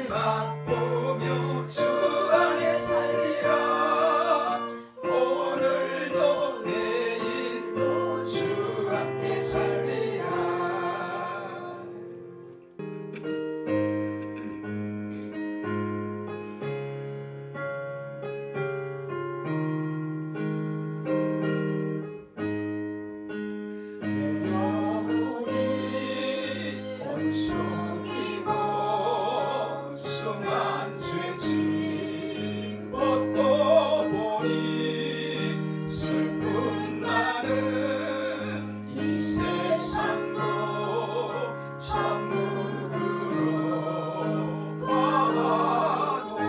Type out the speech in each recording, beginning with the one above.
맛보며 주 안에 살리라. 오늘도 내일도 주 앞에 살리라. 내 영혼이 온종이고 수만 죄짐 벗고 보니 슬픔 많은 이 세상도 천국으로 와도다.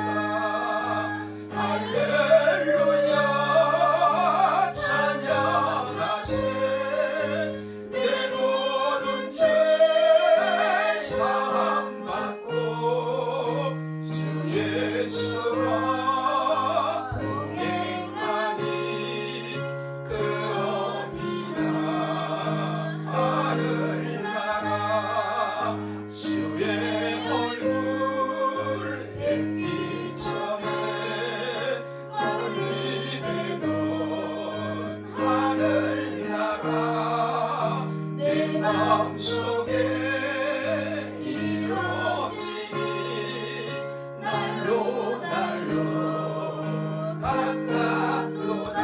할렐루야 찬양하세. 내 모든 죄 사함받고 주 예수와 동행하니 그 어디나 하늘나라. 주의 얼굴 뵙기 전에 멀리 뵈던 하늘나라. 내 마음속에 이루어지니 날로 날로 가깝도다.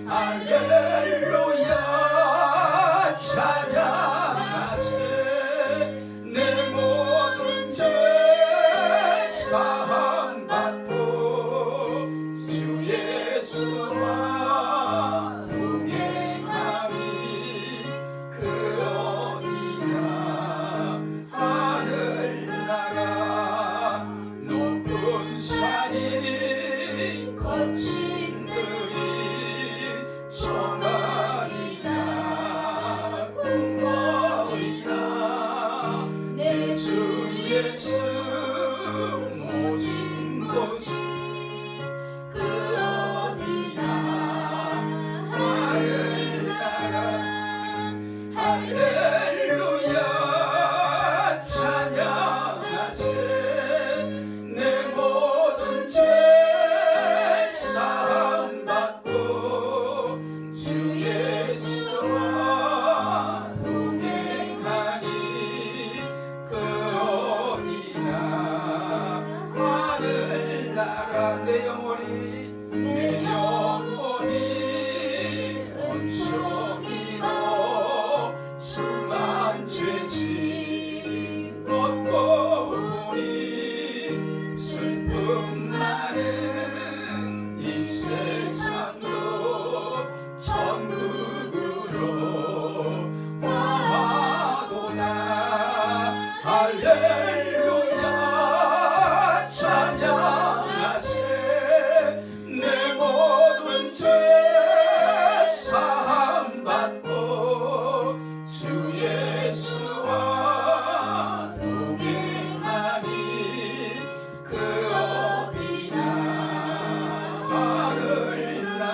할렐루야 찬양하세. 내 모든 죄 사함받고 주 예수와 동행하니 그 어디나 하늘나라. 높은 산이 거친 들이 조막이나 궁궐이나 내 주 예수 모신 곳이 그 어디나 하늘나라. 할렐루야 찬양하세. 내 모든 죄 사함받고 주 예수와 동행하니 그 어디나 하늘나라. 내 영혼이 온종이로 수만 죄짐 벗고 보니 슬픔 많은 이 세상도 천국으로 와도다. 할렐루야 찬양하세. 내 모든 죄 사함받고 주 예수와 동행하니 그 어디나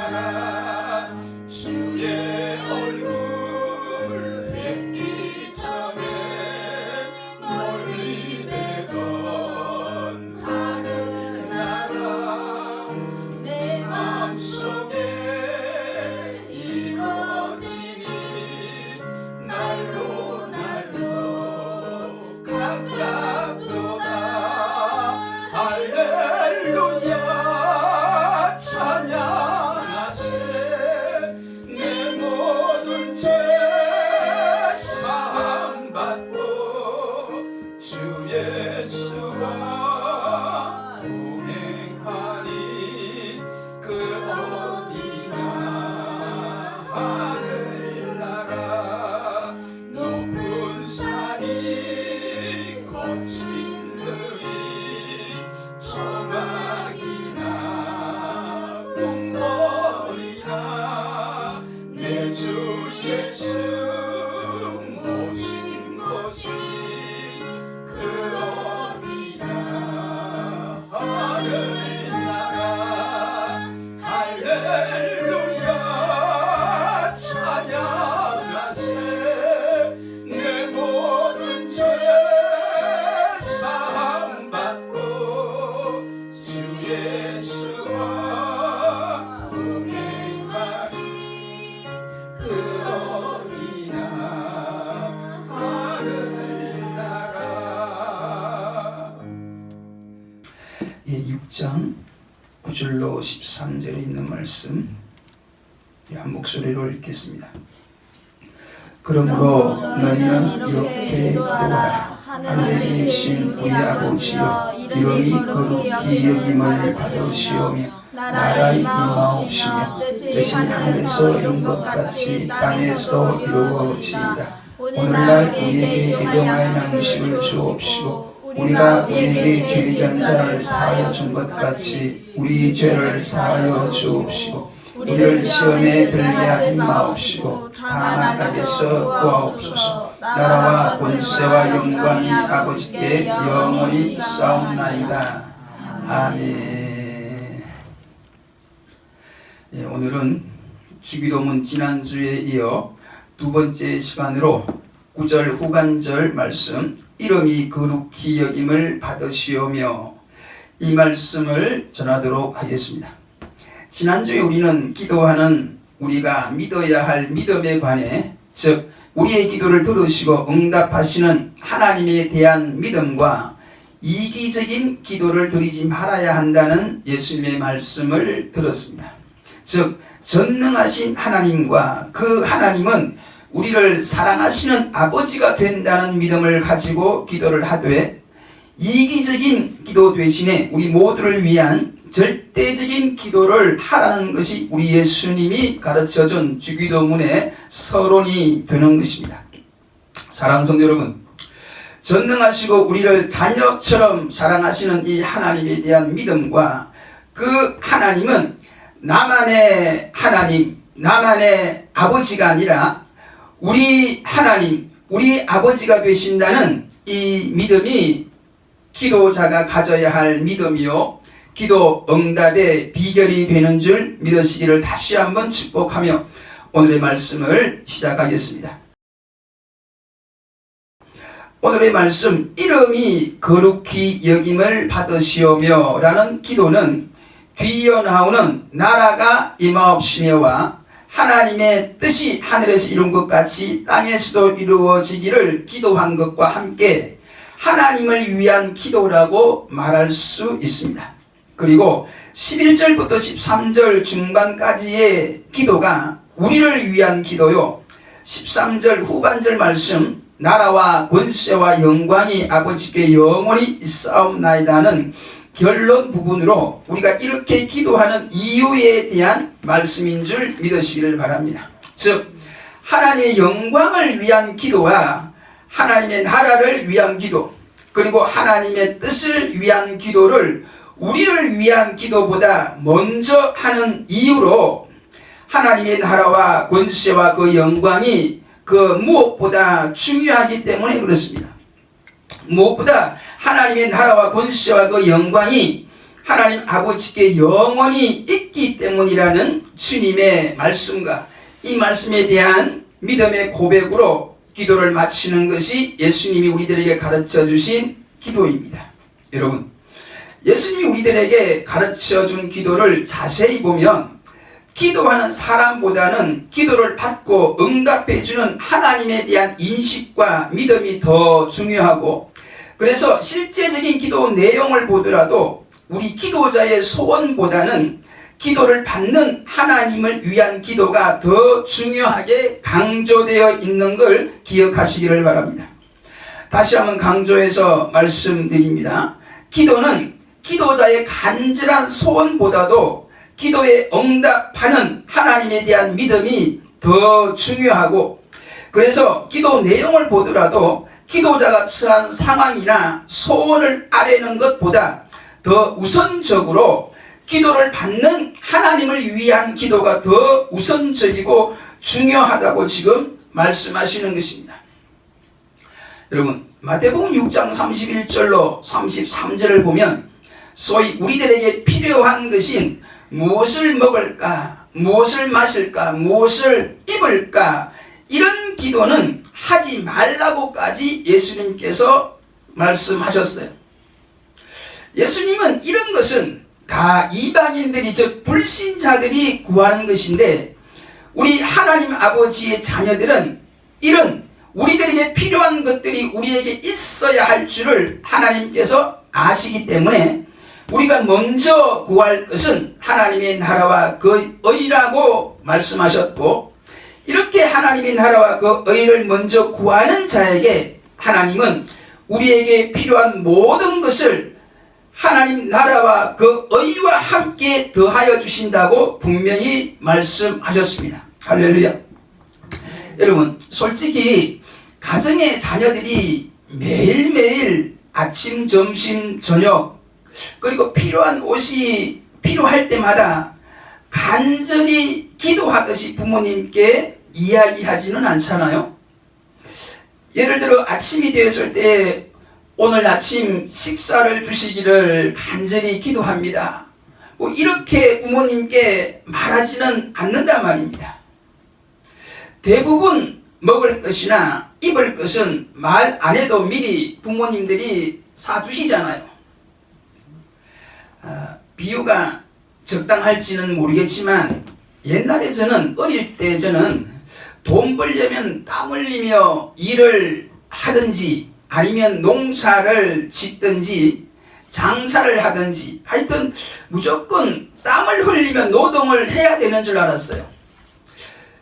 하늘나라. 주의 얼굴 뵙기 전에 멀리 뵈던 하늘나라. 내 마음속에 이루어지니 날로 날로 가깝도다. 할렐루야 찬양하세. 내 모든 죄 사함받고 주 예수와 동행하니 그 어디나 하늘나라. 높은 산이 거친 들이 조막이나 궁궐이나 내 주 예수 모신 곳이 그 어디나 하늘나라. 할렐루야 찬양하세. 내 모든 죄 사함 6장 9절로 13절에 있는 말씀 한 목소리로 읽겠습니다. 그러므로 너희는 이렇게 기도하라. 하늘에 계신 우리 아버지여, 이름이 거룩히 여김을 받으시오며 나라의 임하옵시며 뜻이 하늘에서 이룬 것 같이 땅에서도 이루어지이다. 오늘날 우리에게 일용할 양식을 주옵시고 우리가 우리에게 죄진 자를 사하여 준 것 같이 우리 죄를 사하여 주옵시고 우리를 시험에 들게 하지 마옵시고 다만 악에서 구하옵소서. 나라와 권세와 영광이 아버지께 영원히 있사옵나이다. 아멘. 오늘은 주기도문 지난주에 이어 두 번째 시간으로 9절 후반절 말씀 이름이 거룩히 여김을 받으시오며 이 말씀을 전하도록 하겠습니다. 지난주에 우리는 기도하는 우리가 믿어야 할 믿음에 관해, 즉 우리의 기도를 들으시고 응답하시는 하나님에 대한 믿음과 이기적인 기도를 드리지 말아야 한다는 예수님의 말씀을 들었습니다. 즉 전능하신 하나님과 그 하나님은 우리를 사랑하시는 아버지가 된다는 믿음을 가지고 기도를 하되, 이기적인 기도 대신에 우리 모두를 위한 절대적인 기도를 하라는 것이 우리 예수님이 가르쳐준 주기도문의 서론이 되는 것입니다. 사랑하는 성도 여러분, 전능하시고 우리를 자녀처럼 사랑하시는 이 하나님에 대한 믿음과 그 하나님은 나만의 하나님, 나만의 아버지가 아니라 우리 하나님, 우리 아버지가 되신다는 이 믿음이 기도자가 가져야 할 믿음이요, 기도 응답의 비결이 되는 줄 믿으시기를 다시 한번 축복하며 오늘의 말씀을 시작하겠습니다. 오늘의 말씀, 이름이 거룩히 여김을 받으시오며 라는 기도는 뒤이어 나오는 나라가 임하옵시며와 하나님의 뜻이 하늘에서 이룬 것 같이 땅에서도 이루어지기를 기도한 것과 함께 하나님을 위한 기도라고 말할 수 있습니다. 그리고 11절부터 13절 중반까지의 기도가 우리를 위한 기도요, 13절 후반절 말씀 나라와 권세와 영광이 아버지께 영원히 있사옵나이다는 결론 부분으로 우리가 이렇게 기도하는 이유에 대한 말씀인 줄 믿으시기를 바랍니다. 즉 하나님의 영광을 위한 기도와 하나님의 나라를 위한 기도, 그리고 하나님의 뜻을 위한 기도를 우리를 위한 기도보다 먼저 하는 이유로 하나님의 나라와 권세와 그 영광이 그 무엇보다 중요하기 때문에 그렇습니다. 무엇보다 하나님의 나라와 권세와 그 영광이 하나님 아버지께 영원히 있기 때문이라는 주님의 말씀과 이 말씀에 대한 믿음의 고백으로 기도를 마치는 것이 예수님이 우리들에게 가르쳐 주신 기도입니다. 여러분, 예수님이 우리들에게 가르쳐 준 기도를 자세히 보면 기도하는 사람보다는 기도를 받고 응답해 주는 하나님에 대한 인식과 믿음이 더 중요하고, 그래서 실제적인 기도 내용을 보더라도 우리 기도자의 소원보다는 기도를 받는 하나님을 위한 기도가 더 중요하게 강조되어 있는 걸 기억하시기를 바랍니다. 다시 한번 강조해서 말씀드립니다. 기도는 기도자의 간절한 소원보다도 기도에 응답하는 하나님에 대한 믿음이 더 중요하고, 그래서 기도 내용을 보더라도 기도자가 처한 상황이나 소원을 아뢰는 것보다 더 우선적으로 기도를 받는 하나님을 위한 기도가 더 우선적이고 중요하다고 지금 말씀하시는 것입니다. 여러분, 마태복음 6장 31절로 33절을 보면 소위 우리들에게 필요한 것인 무엇을 먹을까, 무엇을 마실까, 무엇을 입을까, 이런 기도는 하지 말라고까지 예수님께서 말씀하셨어요. 예수님은 이런 것은 다 이방인들이, 즉 불신자들이 구하는 것인데, 우리 하나님 아버지의 자녀들은 이런 우리들에게 필요한 것들이 우리에게 있어야 할 줄을 하나님께서 아시기 때문에 우리가 먼저 구할 것은 하나님의 나라와 그 의라고 말씀하셨고, 이렇게 하나님의 나라와 그 의를 먼저 구하는 자에게 하나님은 우리에게 필요한 모든 것을 하나님 나라와 그 의와 함께 더하여 주신다고 분명히 말씀하셨습니다. 할렐루야. 여러분, 솔직히 가정의 자녀들이 매일매일 아침, 점심, 저녁, 그리고 필요한 옷이 필요할 때마다 간절히 기도하듯이 부모님께 이야기하지는 않잖아요. 예를 들어 아침이 되었을 때 오늘 아침 식사를 주시기를 간절히 기도합니다, 뭐 이렇게 부모님께 말하지는 않는단 말입니다. 대부분 먹을 것이나 입을 것은 말 안 해도 미리 부모님들이 사주시잖아요. 비유가 적당할지는 모르겠지만, 옛날에 저는 어릴 때 돈 벌려면 땀 흘리며 일을 하든지 아니면 농사를 짓든지 장사를 하든지 하여튼 무조건 땀을 흘리며 노동을 해야 되는 줄 알았어요.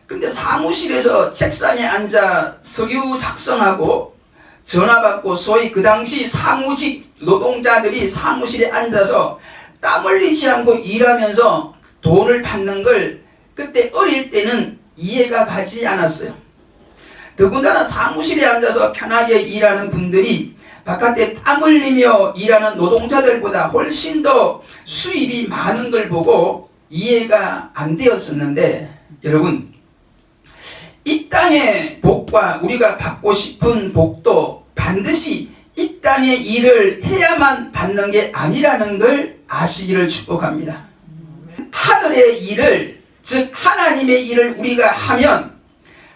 그런데 사무실에서 책상에 앉아 서류 작성하고 전화 받고, 소위 그 당시 사무직 노동자들이 사무실에 앉아서 땀 흘리지 않고 일하면서 돈을 받는 걸 그때 어릴 때는 이해가 가지 않았어요. 더군다나 사무실에 앉아서 편하게 일하는 분들이 바깥에 땀 흘리며 일하는 노동자들보다 훨씬 더 수입이 많은 걸 보고 이해가 안 되었었는데, 여러분, 이 땅의 복과 우리가 받고 싶은 복도 반드시 이 땅의 일을 해야만 받는 게 아니라는 걸 아시기를 축복합니다. 하늘의 일을, 즉 하나님의 일을 우리가 하면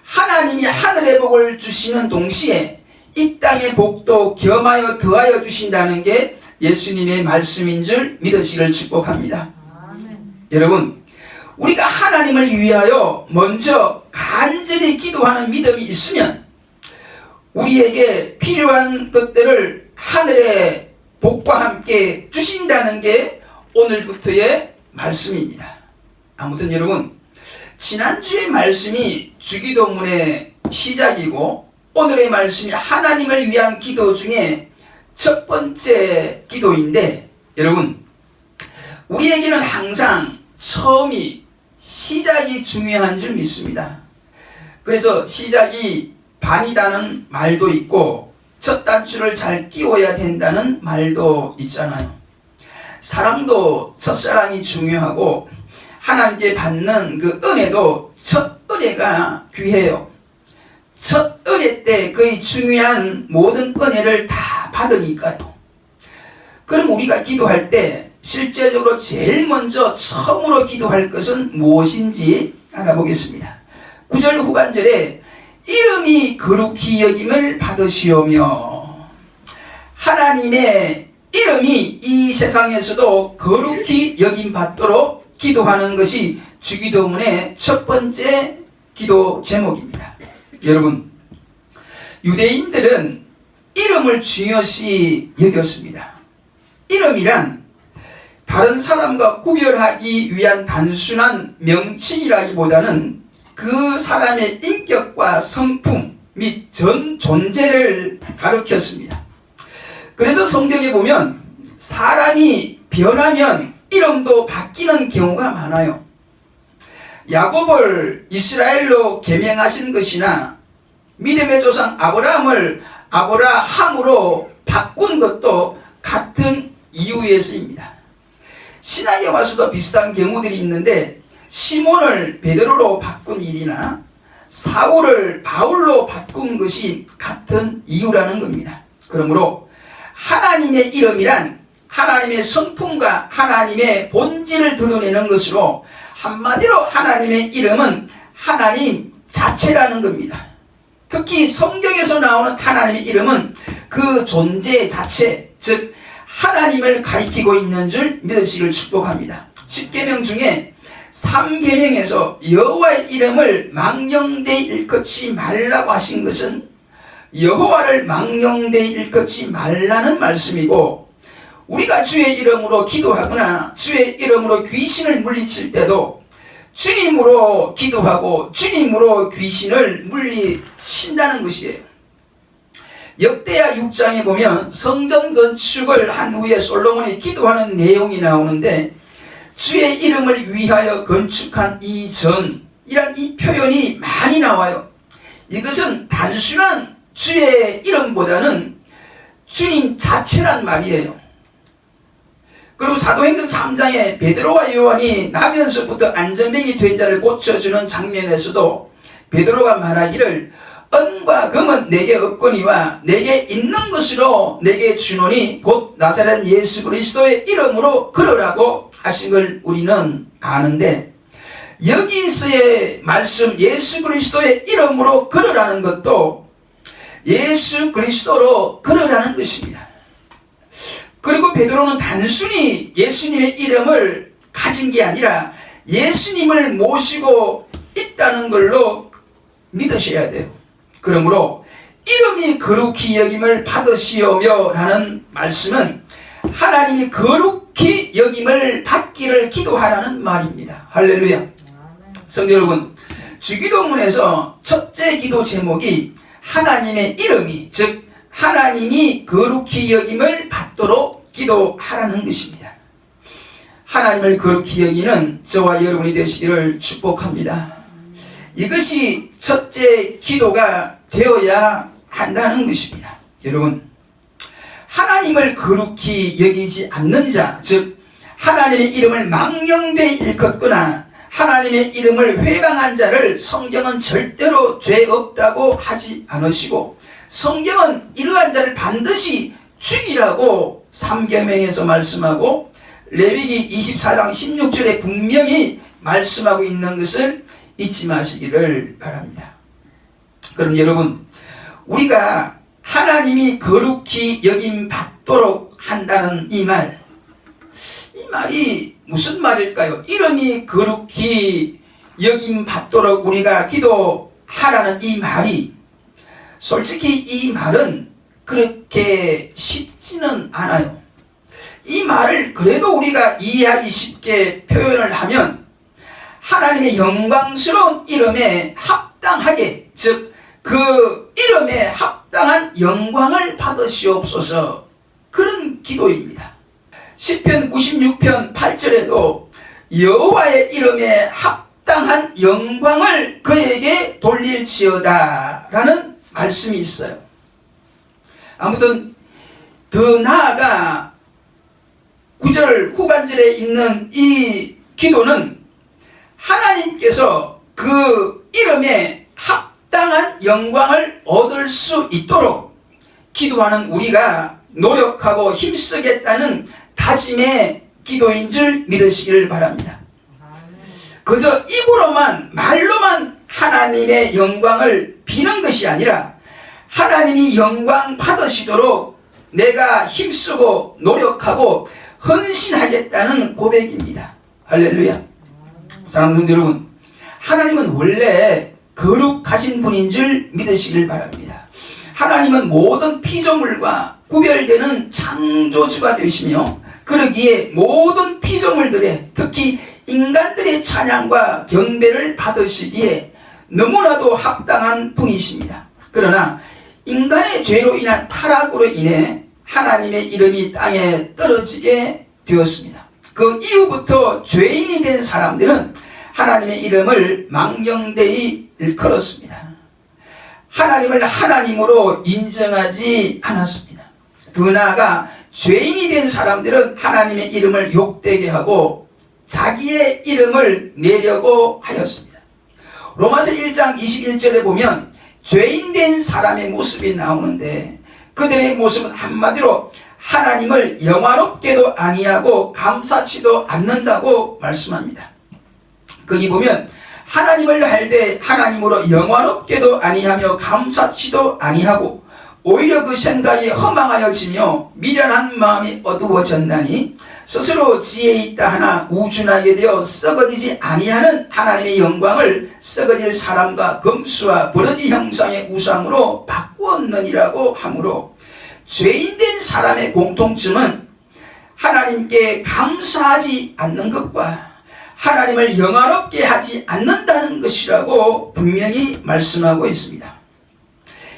하나님이 하늘의 복을 주시는 동시에 이 땅의 복도 겸하여 더하여 주신다는 게 예수님의 말씀인 줄 믿으시기를 축복합니다. 여러분, 우리가 하나님을 위하여 먼저 간절히 기도하는 믿음이 있으면 우리에게 필요한 것들을 하늘의 복과 함께 주신다는 게 오늘부터의 말씀입니다. 아무튼 여러분, 지난주의 말씀이 주기도문의 시작이고 오늘의 말씀이 하나님을 위한 기도 중에 첫 번째 기도인데, 여러분, 우리에게는 항상 처음이, 시작이 중요한 줄 믿습니다. 그래서 시작이 반이다는 말도 있고 첫 단추를 잘 끼워야 된다는 말도 있잖아요. 사랑도 첫사랑이 중요하고 하나님께 받는 그 은혜도 첫 은혜가 귀해요. 첫 은혜 때 거의 중요한 모든 은혜를 다 받으니까요. 그럼 우리가 기도할 때 실제적으로 제일 먼저 처음으로 기도할 것은 무엇인지 알아보겠습니다. 9절 후반절에 이름이 거룩히 여김을 받으시오며, 하나님의 이름이 이 세상에서도 거룩히 여김 받도록 기도하는 것이 주기도문의 첫 번째 기도 제목입니다. 여러분, 유대인들은 이름을 중요시 여겼습니다. 이름이란 다른 사람과 구별하기 위한 단순한 명칭이라기보다는 그 사람의 인격과 성품 및 전 존재를 가리켰습니다. 그래서 성경에 보면 사람이 변하면 이름도 바뀌는 경우가 많아요. 야곱을 이스라엘로 계명하신 것이나 믿음의 조상 아브라함을 아브라함으로 바꾼 것도 같은 이유에서입니다. 신약에 와서도 비슷한 경우들이 있는데, 시몬을 베드로로 바꾼 일이나 사울을 바울로 바꾼 것이 같은 이유라는 겁니다. 그러므로 하나님의 이름이란 하나님의 성품과 하나님의 본질을 드러내는 것으로, 한마디로 하나님의 이름은 하나님 자체라는 겁니다. 특히 성경에서 나오는 하나님의 이름은 그 존재 자체, 즉 하나님을 가리키고 있는 줄 믿으시길 축복합니다. 10계명 중에 3계명에서 여호와의 이름을 망령되이 일컫지 말라고 하신 것은 여호와를 망령되이 일컫지 말라는 말씀이고, 우리가 주의 이름으로 기도하거나 주의 이름으로 귀신을 물리칠 때도 주님으로 기도하고 주님으로 귀신을 물리친다는 것이에요. 역대하 6장에 보면 성전 건축을 한 후에 솔로몬이 기도하는 내용이 나오는데 주의 이름을 위하여 건축한 이 전이란 이 표현이 많이 나와요. 이것은 단순한 주의 이름보다는 주님 자체란 말이에요. 그리고 사도행전 3장에 베드로와 요한이 나면서부터 안전병이 된 자를 고쳐주는 장면에서도 베드로가 말하기를 은과 금은 내게 없거니와 내게 있는 것으로 내게 주노니 곧 나사렛 예수 그리스도의 이름으로 걸으라고 하신 걸 우리는 아는데, 여기서의 말씀 예수 그리스도의 이름으로 걸으라는 것도 예수 그리스도로 걸으라는 것입니다. 그리고 베드로는 단순히 예수님의 이름을 가진 게 아니라 예수님을 모시고 있다는 걸로 믿으셔야 돼요. 그러므로 이름이 거룩히 여김을 받으시오며 라는 말씀은 하나님이 거룩히 여김을 받기를 기도하라는 말입니다. 할렐루야. 성도 여러분, 주기도문에서 첫째 기도 제목이 하나님의 이름이, 즉 하나님이 거룩히 여김을 받도록 기도하라는 것입니다. 하나님을 거룩히 여기는 저와 여러분이 되시기를 축복합니다. 이것이 첫째 기도가 되어야 한다는 것입니다. 여러분, 하나님을 거룩히 여기지 않는 자, 즉 하나님의 이름을 망령되이 일컫거나 하나님의 이름을 회방한 자를 성경은 절대로 죄 없다고 하지 않으시고, 성경은 이러한 자를 반드시 죽이라고 3계명에서 말씀하고 레위기 24장 16절에 분명히 말씀하고 있는 것을 잊지 마시기를 바랍니다. 그럼 여러분, 우리가 하나님이 거룩히 여김 받도록 한다는 이 말이 무슨 말일까요? 이름이 거룩히 여김 받도록 우리가 기도하라는 이 말이, 솔직히 이 말은 그렇게 쉽지는 않아요. 이 말을 그래도 우리가 이해하기 쉽게 표현을 하면 하나님의 영광스러운 이름에 합당하게, 즉 그 이름에 합당한 영광을 받으시옵소서, 그런 기도입니다. 시편 96편 8절에도 여호와의 이름에 합당한 영광을 그에게 돌릴지어다 라는 말씀이 있어요. 아무튼 더 나아가 9절 후반절에 있는 이 기도는 하나님께서 그 이름에 합당한 영광을 얻을 수 있도록 기도하는 우리가 노력하고 힘쓰겠다는 다짐의 기도인 줄 믿으시길 바랍니다. 그저 입으로만, 말로만 하나님의 영광을 비는 것이 아니라 하나님이 영광 받으시도록 내가 힘쓰고 노력하고 헌신하겠다는 고백입니다. 할렐루야. 사랑하는 성도 여러분, 하나님은 원래 거룩하신 분인 줄 믿으시길 바랍니다. 하나님은 모든 피조물과 구별되는 창조주가 되시며, 그러기에 모든 피조물들의, 특히 인간들의 찬양과 경배를 받으시기에 너무나도 합당한 분이십니다. 그러나 인간의 죄로 인한 타락으로 인해 하나님의 이름이 땅에 떨어지게 되었습니다. 그 이후부터 죄인이 된 사람들은 하나님의 이름을 망령되이 일컬었습니다. 하나님을 하나님으로 인정하지 않았습니다. 더 나아가 죄인이 된 사람들은 하나님의 이름을 욕되게 하고 자기의 이름을 내려고 하였습니다. 로마서 1장 21절에 보면 죄인 된 사람의 모습이 나오는데, 그들의 모습은 한마디로 하나님을 영화롭게도 아니하고 감사치도 않는다고 말씀합니다. 거기 보면 하나님을 할 때 하나님으로 영화롭게도 아니하며 감사치도 아니하고 오히려 그 생각이 허망하여지며 미련한 마음이 어두워졌나니 스스로 지혜 있다 하나 우준하게 되어 썩어지지 아니하는 하나님의 영광을 썩어질 사람과 금수와 버러지 형상의 우상으로 바꾸었느니라고 하므로, 죄인된 사람의 공통점은 하나님께 감사하지 않는 것과 하나님을 영화롭게 하지 않는다는 것이라고 분명히 말씀하고 있습니다.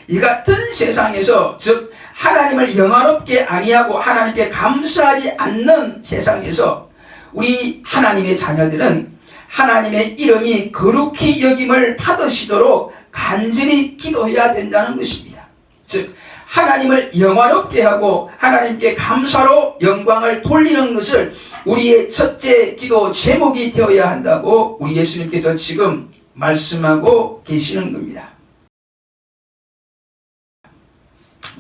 이 같은 세상에서, 즉 하나님을 영화롭게 아니하고 하나님께 감사하지 않는 세상에서 우리 하나님의 자녀들은 하나님의 이름이 거룩히 여김을 받으시도록 간절히 기도해야 된다는 것입니다. 즉 하나님을 영화롭게 하고 하나님께 감사로 영광을 돌리는 것을 우리의 첫째 기도 제목이 되어야 한다고 우리 예수님께서 지금 말씀하고 계시는 겁니다.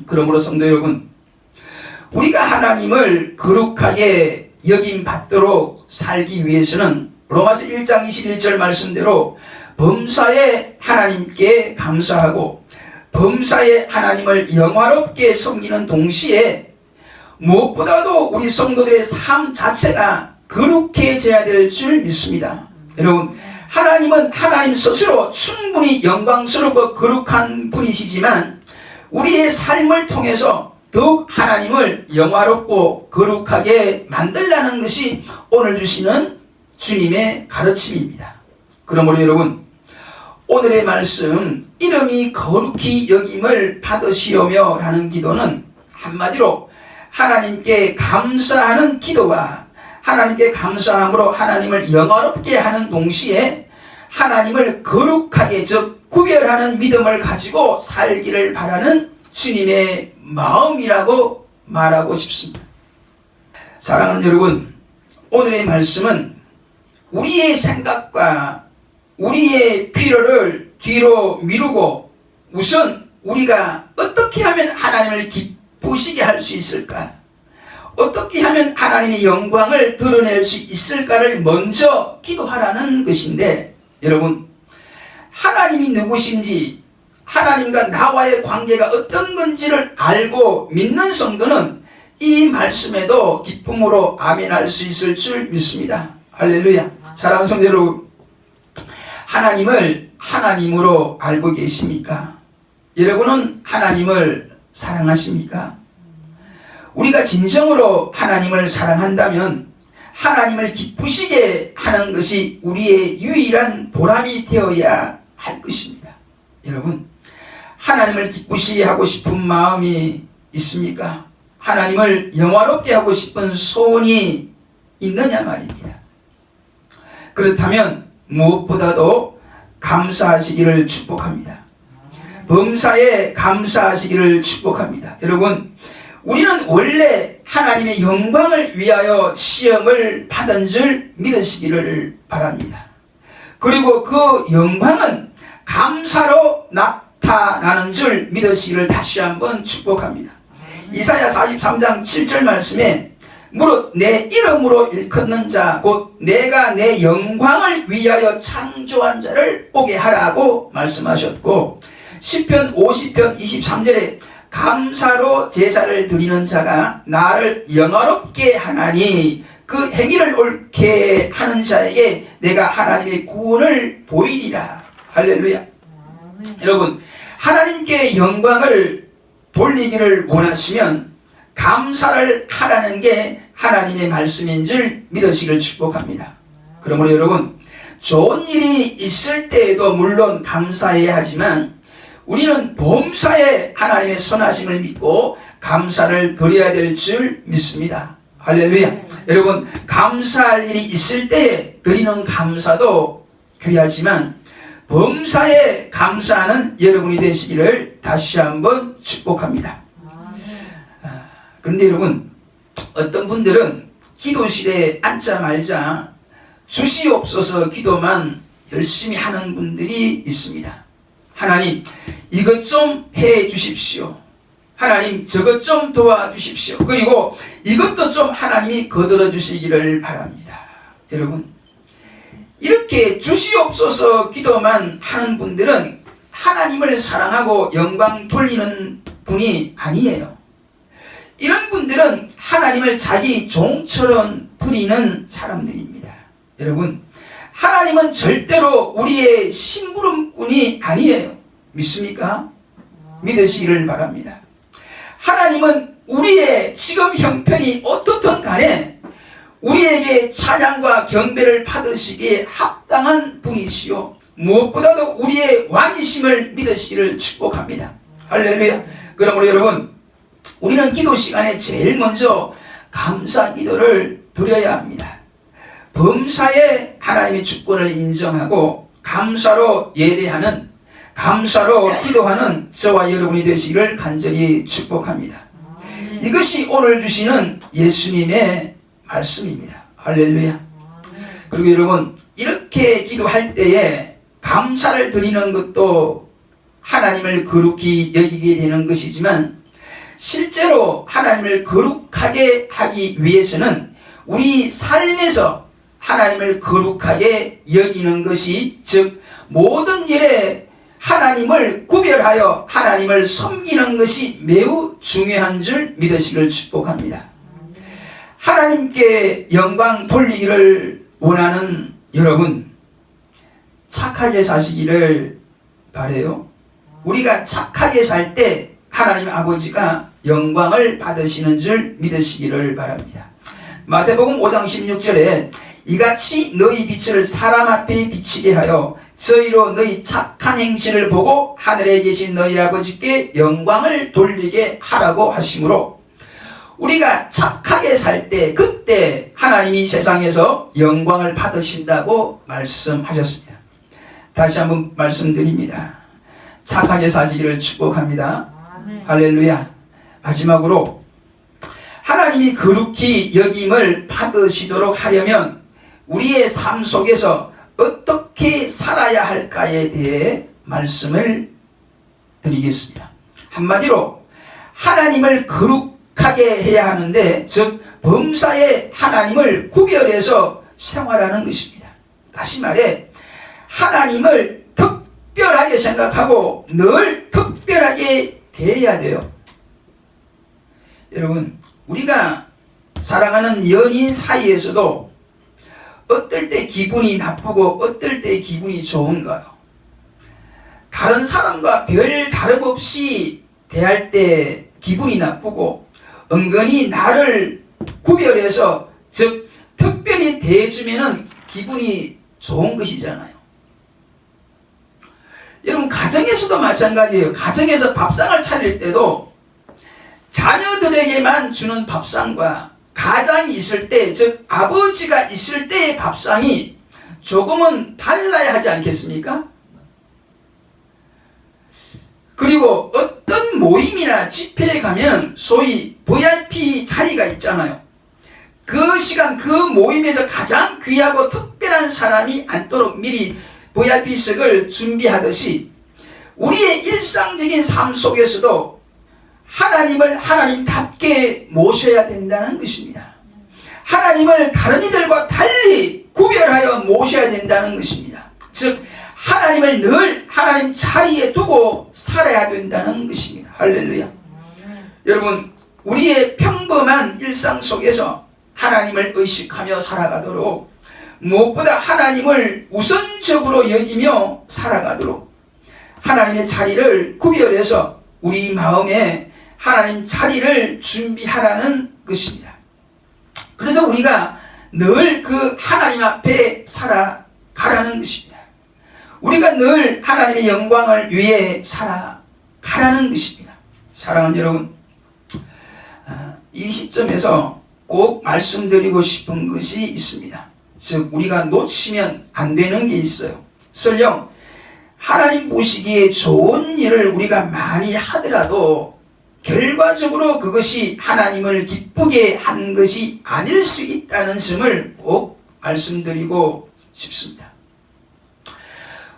그러므로 성도 여러분, 우리가 하나님을 거룩하게 여김 받도록 살기 위해서는 로마서 1장 21절 말씀대로 범사에 하나님께 감사하고 범사에 하나님을 영화롭게 섬기는 동시에 무엇보다도 우리 성도들의 삶 자체가 거룩해져야 될 줄 믿습니다. 여러분, 하나님은 하나님 스스로 충분히 영광스럽고 거룩한 분이시지만 우리의 삶을 통해서 더욱 하나님을 영화롭고 거룩하게 만들라는 것이 오늘 주시는 주님의 가르침입니다. 그러므로 여러분, 오늘의 말씀 이름이 거룩히 여김을 받으시오며 라는 기도는 한마디로 하나님께 감사하는 기도와 하나님께 감사함으로 하나님을 영화롭게 하는 동시에 하나님을 거룩하게, 즉 구별하는 믿음을 가지고 살기를 바라는 주님의 마음이라고 말하고 싶습니다. 사랑하는 여러분, 오늘의 말씀은 우리의 생각과 우리의 필요를 뒤로 미루고 우선 우리가 어떻게 하면 하나님을 기쁘시게 할 수 있을까, 어떻게 하면 하나님의 영광을 드러낼 수 있을까를 먼저 기도하라는 것인데, 여러분, 하나님이 누구신지 하나님과 나와의 관계가 어떤 건지를 알고 믿는 성도는 이 말씀에도 기쁨으로 아멘할 수 있을 줄 믿습니다. 할렐루야. 사랑하는 성도 여러분, 하나님을 하나님으로 알고 계십니까? 여러분은 하나님을 사랑하십니까? 우리가 진정으로 하나님을 사랑한다면 하나님을 기쁘시게 하는 것이 우리의 유일한 보람이 되어야 할 것입니다. 여러분, 하나님을 기쁘시게 하고 싶은 마음이 있습니까? 하나님을 영화롭게 하고 싶은 소원이 있느냐 말입니다. 그렇다면 무엇보다도 감사하시기를 축복합니다. 범사에 감사하시기를 축복합니다. 여러분, 우리는 원래 하나님의 영광을 위하여 시험을 받은 줄 믿으시기를 바랍니다. 그리고 그 영광은 감사로 나타나는 줄 믿으시기를 다시 한번 축복합니다. 이사야 43장 7절 말씀에 무릇 내 이름으로 일컫는 자 곧 내가 내 영광을 위하여 창조한 자를 오게 하라고 말씀하셨고, 시편 50편 23절에 감사로 제사를 드리는 자가 나를 영화롭게 하나니 그 행위를 옳게 하는 자에게 내가 하나님의 구원을 보이리라. 할렐루야. 여러분, 하나님께 영광을 돌리기를 원하시면 감사를 하라는 게 하나님의 말씀인 줄 믿으시기를 축복합니다. 그러므로 여러분, 좋은 일이 있을 때에도 물론 감사해야 하지만 우리는 범사에 하나님의 선하심을 믿고 감사를 드려야 될 줄 믿습니다. 할렐루야. 여러분, 감사할 일이 있을 때 드리는 감사도 귀하지만 범사에 감사하는 여러분이 되시기를 다시 한번 축복합니다. 그런데 여러분, 어떤 분들은 기도실에 앉자마자 주시옵소서 기도만 열심히 하는 분들이 있습니다. 하나님, 이것 좀 해 주십시오. 하나님, 저것 좀 도와주십시오. 그리고 이것도 좀 하나님이 거들어 주시기를 바랍니다. 여러분, 이렇게 주시옵소서 기도만 하는 분들은 하나님을 사랑하고 영광 돌리는 분이 아니에요. 이런 분들은 하나님을 자기 종처럼 부리는 사람들입니다. 여러분, 하나님은 절대로 우리의 심부름꾼이 아니에요. 믿습니까? 믿으시기를 바랍니다. 하나님은 우리의 지금 형편이 어떻든 간에 우리에게 찬양과 경배를 받으시기에 합당한 분이시요 무엇보다도 우리의 왕이심을 믿으시기를 축복합니다. 할렐루야. 그러므로 여러분, 우리는 기도 시간에 제일 먼저 감사 기도를 드려야 합니다. 범사에 하나님의 주권을 인정하고 감사로 예배하는, 감사로 기도하는 저와 여러분이 되시기를 간절히 축복합니다. 이것이 오늘 주시는 예수님의 말씀입니다. 할렐루야. 그리고 여러분, 이렇게 기도할 때에 감사를 드리는 것도 하나님을 거룩히 여기게 되는 것이지만, 실제로 하나님을 거룩하게 하기 위해서는 우리 삶에서 하나님을 거룩하게 여기는 것이, 즉 모든 일에 하나님을 구별하여 하나님을 섬기는 것이 매우 중요한 줄 믿으시기를 축복합니다. 하나님께 영광 돌리기를 원하는 여러분, 착하게 사시기를 바라요. 우리가 착하게 살 때 하나님 아버지가 영광을 받으시는 줄 믿으시기를 바랍니다. 마태복음 5장 16절에 이같이 너희 빛을 사람 앞에 비치게 하여 저희로 너희 착한 행실을 보고 하늘에 계신 너희 아버지께 영광을 돌리게 하라고 하시므로, 우리가 착하게 살 때 그때 하나님이 세상에서 영광을 받으신다고 말씀하셨습니다. 다시 한번 말씀드립니다. 착하게 사시기를 축복합니다. 할렐루야. 마지막으로 하나님이 거룩히 여김을 받으시도록 하려면 우리의 삶 속에서 어떻게 살아야 할까에 대해 말씀을 드리겠습니다. 한마디로 하나님을 거룩하게 해야 하는데, 즉 범사에 하나님을 구별해서 생활하는 것입니다. 다시 말해 하나님을 특별하게 생각하고 늘 특별하게 대해야 돼요. 여러분, 우리가 사랑하는 연인 사이에서도 어떨 때 기분이 나쁘고 어떨 때 기분이 좋은가요? 다른 사람과 별 다름없이 대할 때 기분이 나쁘고, 은근히 나를 구별해서, 즉 특별히 대해주면 기분이 좋은 것이잖아요. 여러분, 가정에서도 마찬가지예요. 가정에서 밥상을 차릴 때도 자녀들에게만 주는 밥상과 가장이 있을 때, 즉 아버지가 있을 때의 밥상이 조금은 달라야 하지 않겠습니까? 그리고 어떤 모임이나 집회에 가면 소위 VIP 자리가 있잖아요. 그 시간 그 모임에서 가장 귀하고 특별한 사람이 앉도록 미리 VIP석을 준비하듯이, 우리의 일상적인 삶 속에서도 하나님을 하나님답게 모셔야 된다는 것입니다. 하나님을 다른 이들과 달리 구별하여 모셔야 된다는 것입니다. 즉 하나님을 늘 하나님 자리에 두고 살아야 된다는 것입니다. 할렐루야. 여러분, 우리의 평범한 일상 속에서 하나님을 의식하며 살아가도록, 무엇보다 하나님을 우선적으로 여기며 살아가도록 하나님의 자리를 구별해서 우리 마음에 하나님 자리를 준비하라는 것입니다. 그래서 우리가 늘 그 하나님 앞에 살아가라는 것입니다. 우리가 늘 하나님의 영광을 위해 살아가라는 것입니다. 사랑하는 여러분, 이 시점에서 꼭 말씀드리고 싶은 것이 있습니다. 즉 우리가 놓치면 안 되는 게 있어요. 설령 하나님 보시기에 좋은 일을 우리가 많이 하더라도 결과적으로 그것이 하나님을 기쁘게 한 것이 아닐 수 있다는 점을 꼭 말씀드리고 싶습니다.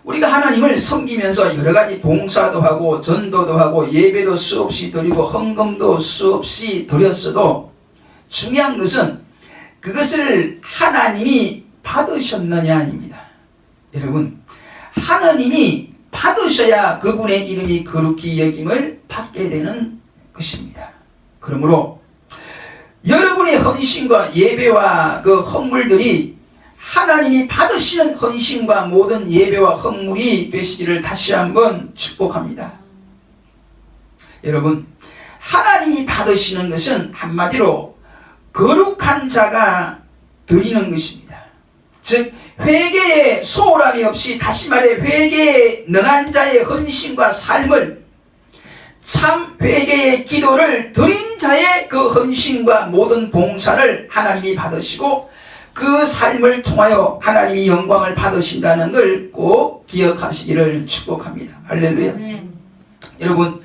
우리가 하나님을 섬기면서 여러 가지 봉사도 하고 전도도 하고 예배도 수없이 드리고 헌금도 수없이 드렸어도 중요한 것은 그것을 하나님이 받으셨느냐입니다. 여러분, 하나님이 받으셔야 그분의 이름이 거룩히 여김을 받게 되는 것입니다. 그러므로 여러분의 헌신과 예배와 그 헌물들이 하나님이 받으시는 헌신과 모든 예배와 헌물이 되시기를 다시 한번 축복합니다. 여러분, 하나님이 받으시는 것은 한마디로 거룩한 자가 드리는 것입니다. 즉 회개에 소홀함이 없이, 다시 말해 회개에 능한 자의 헌신과 삶을, 참 회개의 기도를 드린 자의 그 헌신과 모든 봉사를 하나님이 받으시고 그 삶을 통하여 하나님이 영광을 받으신다는 걸 꼭 기억하시기를 축복합니다. 할렐루야. 여러분,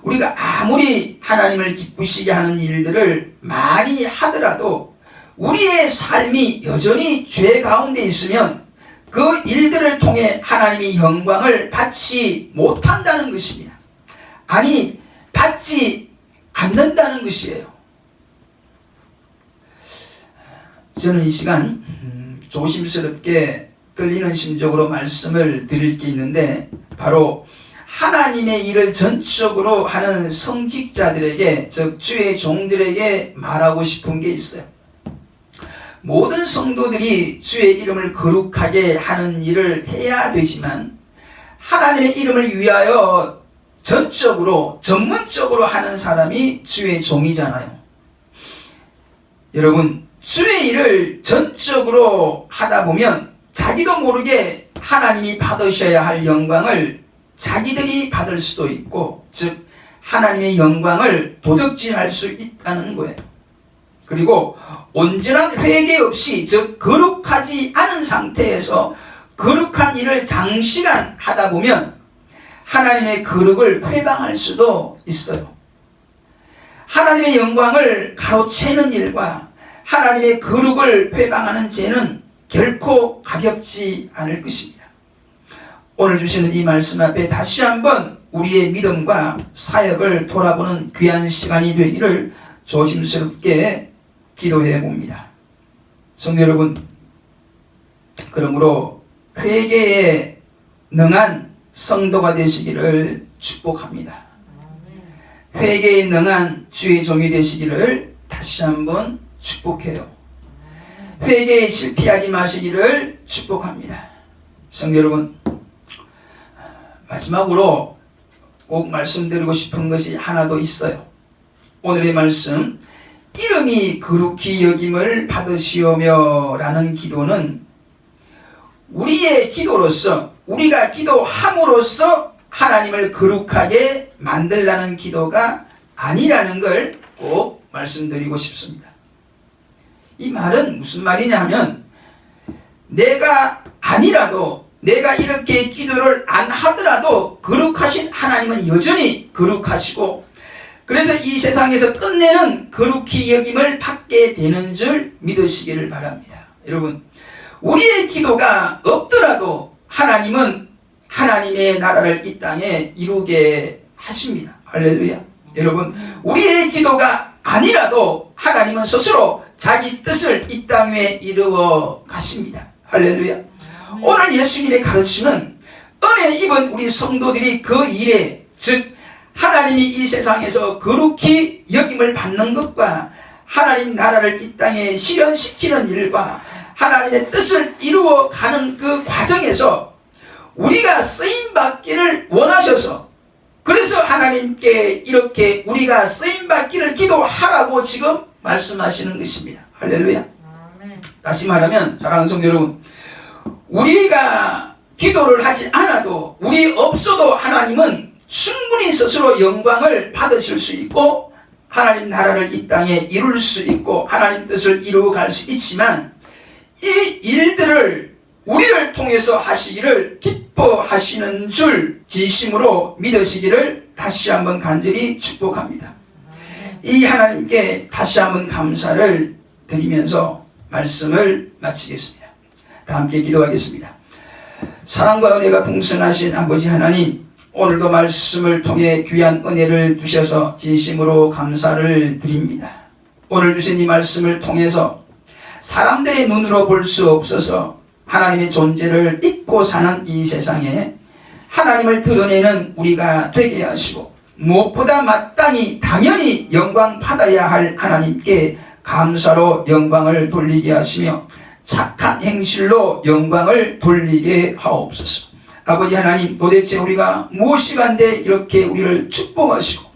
우리가 아무리 하나님을 기쁘시게 하는 일들을 많이 하더라도 우리의 삶이 여전히 죄 가운데 있으면 그 일들을 통해 하나님이 영광을 받지 못한다는 것입니다. 아니, 받지 않는다는 것이에요. 저는 이 시간 조심스럽게 떨리는 심적으로 말씀을 드릴 게 있는데, 바로 하나님의 일을 전적으로 하는 성직자들에게, 즉 주의 종들에게 말하고 싶은 게 있어요. 모든 성도들이 주의 이름을 거룩하게 하는 일을 해야 되지만 하나님의 이름을 위하여 전적으로 전문적으로 하는 사람이 주의 종이잖아요. 여러분, 주의 일을 전적으로 하다 보면 자기도 모르게 하나님이 받으셔야 할 영광을 자기들이 받을 수도 있고, 즉 하나님의 영광을 도적질할 수 있다는 거예요. 그리고 온전한 회개 없이, 즉 거룩하지 않은 상태에서 거룩한 일을 장시간 하다 보면 하나님의 거룩을 회방할 수도 있어요. 하나님의 영광을 가로채는 일과 하나님의 거룩을 회방하는 죄는 결코 가볍지 않을 것입니다. 오늘 주시는 이 말씀 앞에 다시 한번 우리의 믿음과 사역을 돌아보는 귀한 시간이 되기를 조심스럽게 기도해 봅니다. 성도 여러분, 그러므로 회개에 능한 성도가 되시기를 축복합니다. 회개에 능한 주의 종이 되시기를 다시 한번 축복해요. 회개에 실패하지 마시기를 축복합니다. 성도 여러분, 마지막으로 꼭 말씀드리고 싶은 것이 하나 더 있어요. 오늘의 말씀, 이름이 거룩히 여김을 받으시오며 라는 기도는 우리의 기도로서, 우리가 기도함으로써 하나님을 거룩하게 만들라는 기도가 아니라는 걸 꼭 말씀드리고 싶습니다. 이 말은 무슨 말이냐 하면, 내가 아니라도, 내가 이렇게 기도를 안 하더라도 거룩하신 하나님은 여전히 거룩하시고, 그래서 이 세상에서 끝내는 거룩히 여김을 받게 되는 줄 믿으시기를 바랍니다. 여러분, 우리의 기도가 없더라도 하나님은 하나님의 나라를 이 땅에 이루게 하십니다. 할렐루야. 여러분, 우리의 기도가 아니라도 하나님은 스스로 자기 뜻을 이 땅 위에 이루어 가십니다. 할렐루야. 오늘 예수님의 가르침은 은혜 입은 우리 성도들이 그 일에, 즉 하나님이 이 세상에서 거룩히 여김을 받는 것과 하나님 나라를 이 땅에 실현시키는 일과 하나님의 뜻을 이루어가는 그 과정에서 우리가 쓰임받기를 원하셔서, 그래서 하나님께 이렇게 우리가 쓰임받기를 기도하라고 지금 말씀하시는 것입니다. 할렐루야. 다시 말하면 사랑하는 성도 여러분, 우리가 기도를 하지 않아도, 우리 없어도 하나님은 충분히 스스로 영광을 받으실 수 있고 하나님 나라를 이 땅에 이룰 수 있고 하나님 뜻을 이루어갈 수 있지만, 이 일들을 우리를 통해서 하시기를 기뻐하시는 줄 진심으로 믿으시기를 다시 한번 간절히 축복합니다. 이 하나님께 다시 한번 감사를 드리면서 말씀을 마치겠습니다. 다 함께 기도하겠습니다. 사랑과 은혜가 풍성하신 아버지 하나님, 오늘도 말씀을 통해 귀한 은혜를 주셔서 진심으로 감사를 드립니다. 오늘 주신 이 말씀을 통해서 사람들의 눈으로 볼 수 없어서 하나님의 존재를 잊고 사는 이 세상에 하나님을 드러내는 우리가 되게 하시고, 무엇보다 마땅히 당연히 영광 받아야 할 하나님께 감사로 영광을 돌리게 하시며 착한 행실로 영광을 돌리게 하옵소서. 아버지 하나님, 도대체 우리가 무엇이 간데 이렇게 우리를 축복하시고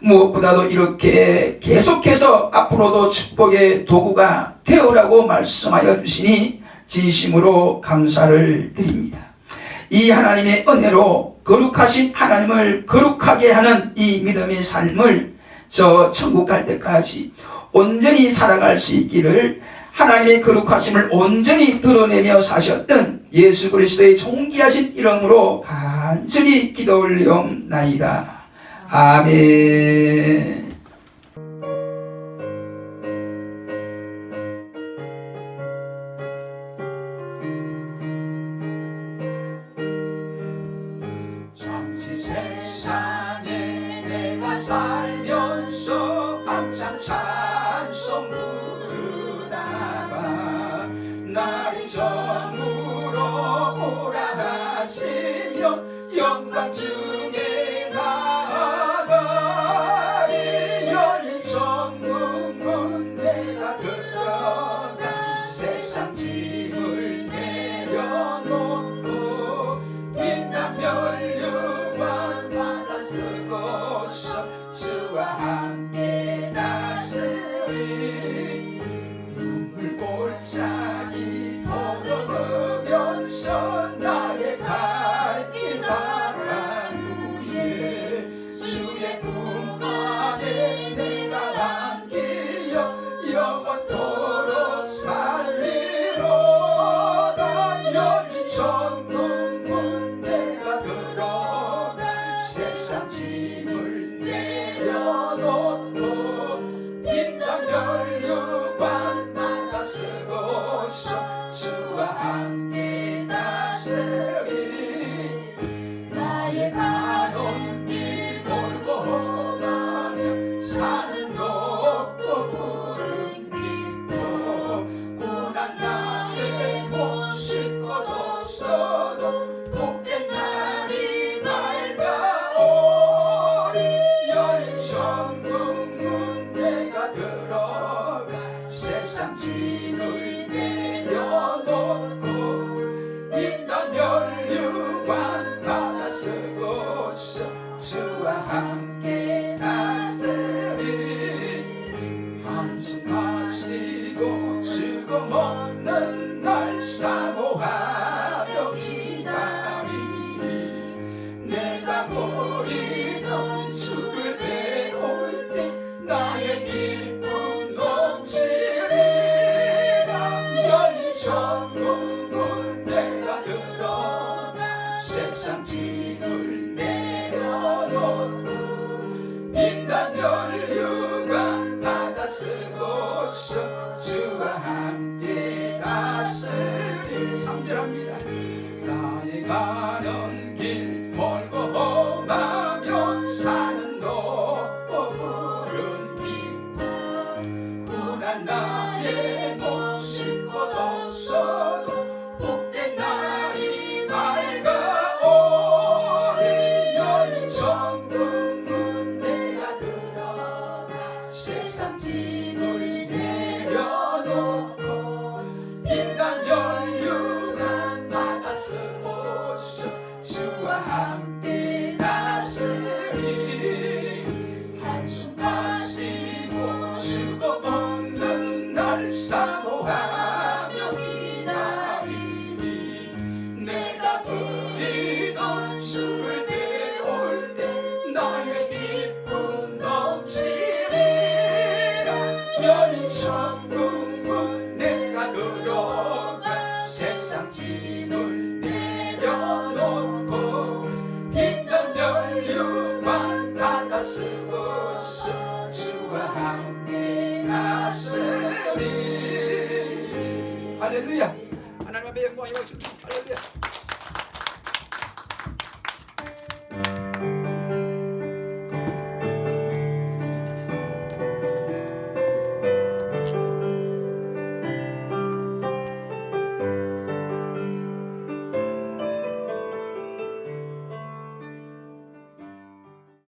무엇보다도 이렇게 계속해서 앞으로도 축복의 도구가 되어라고 말씀하여 주시니 진심으로 감사를 드립니다. 이 하나님의 은혜로 거룩하신 하나님을 거룩하게 하는 이 믿음의 삶을 저 천국 갈 때까지 온전히 살아갈 수 있기를 하나님의 거룩하심을 온전히 드러내며 사셨던 예수 그리스도의 존귀하신 이름으로 간절히 기도 올리옵나이다. 아멘. 잠시 세상에 내가 살면서 항상 찬송 부르다가 날이 저물어 오라 하시며 영광 중에 나아가리 열린 천국문 내가 들어가 세상 짐을 내려놓고 빛난 멸류관 받아 쓰고서 주와 함께 다스리 눈물 골짜기 더듬으면서 나의 갈 길 나간 후에 주의 품 안에 내가 안기어 영원토록 살리로다 열린 천국문 내가 들어가 세상 짐을 내려놓고 빛난 멸류관 받아 쓰고서 주와 함께 다스리 나의 가는 길 멀고 험하며 사는 높고 푸른 깊고 고난 나의 못 쉴 것 없어도 복된 날이 밝아오리 열린 천국문 내가 들어가 세상 짐을 내려놓고 빛난 멸류관 받아 쓰고서 주와 함께 다스리 한숨 마시고 즐거움 없는 날 사모하며 기다리니 내가 버리던 주를 배울 때 나의 기쁨 넘치리라 열린 천국문 내가 들어가 세상 짐을 내려놓고 빛난 멸류관 받아 쓰고서 주와 함께 다스리 3절합니다. 나의 가는 길 멀고 험하며 사는 높고 푸른 깊고 고난 나의 못 쉴 것 없어도 복된 날이 밝아오리 열린 천국문 내가 들어가 세상 짐을 내려놓고 빛난 멸류관 받아 쓰고서 주와 함께 다스리 한숨 마시고 즐거움 없는 날 사모하며 기다리니 내가 그리던 주를 배울 때 나의 기쁨 넘치리라 열린 천국문 내가 들어가 세상 짐을 내려놓고 빛난 멸류관 받아 쓰고서 주와 함께 다스리 할렐루야. 하나님 앞에 영광이 오십니다. 할렐루야.